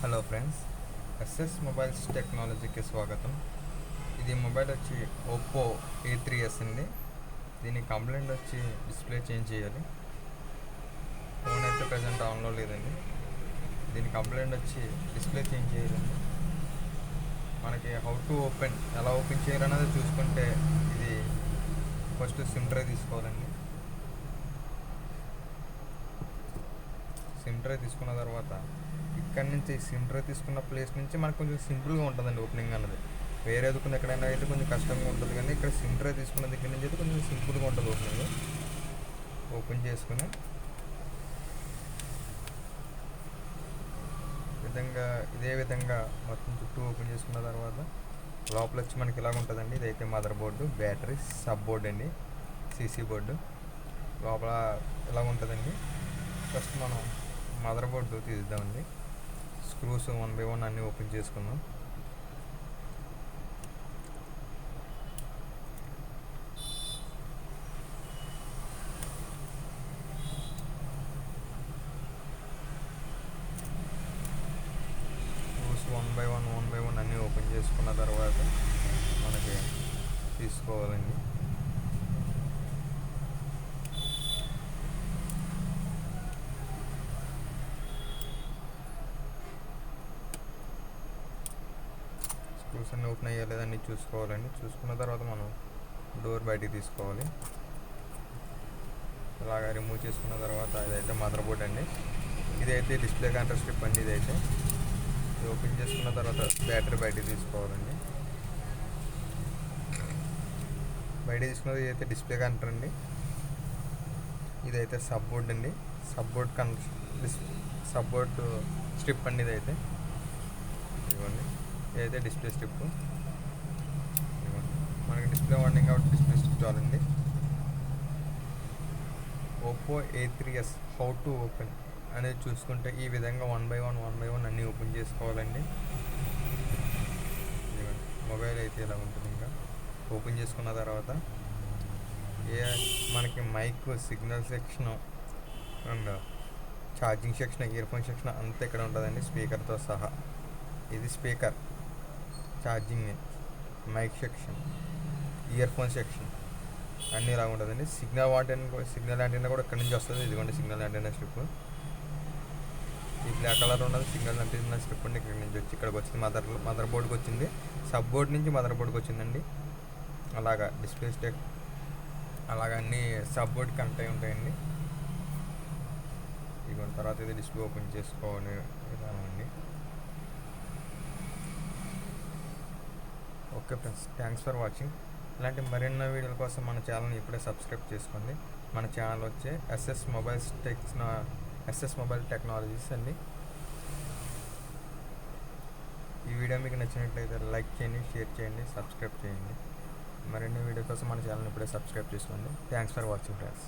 Hello friends, SS mobiles టెక్నాలజీకి స్వాగతం. ఇది మొబైల్ వచ్చి ఒప్పో A3s అండి. దీని కంప్లైంట్ వచ్చి డిస్ప్లే చేంజ్ చేయాలి. ఫోన్ అయితే ప్రజెంట్ ఆన్లో లేదండి. దీని కంప్లైంట్ వచ్చి డిస్ప్లే చేంజ్ చేయాలండి. మనకి హౌ టు ఎలా ఓపెన్ చేయాలన్నది చూసుకుంటే ఇది ఫస్ట్ సిమ్ ట్రే తీసుకోవాలండి. సిమ్ ట్రే తీసుకున్న తర్వాత ఇక్కడ నుంచి సిమ్ ట్రే తీసుకున్న ప్లేస్ నుంచి మనకు కొంచెం సింపుల్గా ఉంటుందండి ఓపెనింగ్ అన్నది. వేరే ఎదుకున్న ఎక్కడైనా అయితే కొంచెం కష్టంగా ఉంటుంది, కానీ ఇక్కడ సిమ్ ట్రే తీసుకున్న దగ్గర నుంచి అయితే కొంచెం సింపుల్గా ఉంటుంది ఓపెనింగ్. ఓపెన్ చేసుకుని ఇదే విధంగా మొత్తం చుట్టూ ఓపెన్ చేసుకున్న తర్వాత లోపల వచ్చి మనకి ఇలాగ ఉంటుందండి. ఇదైతే mother board, battery, sub board అండి, సీసీ బోర్డు లోపల ఇలాగ ఉంటుందండి. ఫస్ట్ మనం మదర్ బోర్డు తీద్దామండి. స్క్రూస్ 1 by 1 అన్నీ ఓపెన్ చేసుకుందాం. స్క్రూస్ 1 by 1 అన్నీ ఓపెన్ చేసుకున్న తర్వాత మనకి తీసుకోవాలండి. స్క్రూస్ అన్నీ ఓపెన్ అయ్యా లేదని చూసుకోవాలండి. చూసుకున్న తర్వాత మనం డోర్ బయటికి తీసుకోవాలి. ఇలాగా రిమూవ్ చేసుకున్న తర్వాత ఇదైతే మదర్ బోర్డ్ అండి. ఇదైతే డిస్ప్లే కనెక్టర్ స్ట్రిప్ అండి. ఇది ఓపెన్ చేసుకున్న తర్వాత బ్యాటరీ బయటికి తీసుకోవాలండి. బయట తీసుకున్నది ఇదైతే డిస్ప్లే కనెక్టర్ అండి. ఇదైతే సబ్ బోర్డ్ అండి. సబ్ బోర్డ్ స్ట్రిప్ అండి. ఇదైతే ఇవ్వండి. ఇదైతే డిస్ప్లే స్ట్రిప్. మనకి డిస్ప్లే వాడినాం కాబట్టి డిస్ప్లే స్ట్రిప్ చాలండి. Oppo A3s how to open అనేది చూసుకుంటే ఈ విధంగా 1 by 1 అన్నీ ఓపెన్ చేసుకోవాలండి. మొబైల్ అయితే ఇలా ఉంటుంది. ఇంకా ఓపెన్ చేసుకున్న తర్వాత మనకి mic, signal section and charging section, earphone section అంతా ఇక్కడ ఉంటుందండి, స్పీకర్తో సహా. ఇది speaker, charging, mic section, earphone section అన్నీ ఇలా ఉంటుందండి. సిగ్నల్ యాంటెన్నా కూడా ఇక్కడ నుంచి వస్తుంది. ఇదిగోండి సిగ్నల్ యాంటెన్నా స్ట్రిప్. ఈ బ్లాక్ కలర్ ఉన్నది సిగ్నల్ యాంటెన్నా స్ట్రిప్ అండి. ఇక్కడ నుంచి వచ్చి ఇక్కడికి వచ్చింది, మదర్ బోర్డ్కి వచ్చింది. సబ్ బోర్డ్ నుంచి మదర్ బోర్డ్కి వచ్చిందండి. అలాగా డిస్ప్లే స్టెక్ అలాగా అన్నీ సబ్ బోర్డ్ కనెక్ట్ అయి ఉంటాయండి. ఇదిగోండి తర్వాత ఇది డిస్ప్లే ఓపెన్ చేసుకోవాలి విధానం అండి. Okay friends, thanks for watching. ఇలాంటి మరిన్నో వీడియోల కోసం మన ఛానల్ని ఇప్పుడే సబ్స్క్రైబ్ చేసుకోండి. మన ఛానల్ వచ్చే ఎస్ఎస్ మొబైల్ టెక్నాలజీస్ అండి. ఈ వీడియో మీకు నచ్చినట్లయితే లైక్ చేయండి, షేర్ చేయండి, సబ్స్క్రైబ్ చేయండి. మరిన్ని వీడియో కోసం మన ఛానల్ని ఇప్పుడే సబ్స్క్రైబ్ చేసుకోండి. Thanks for watching friends.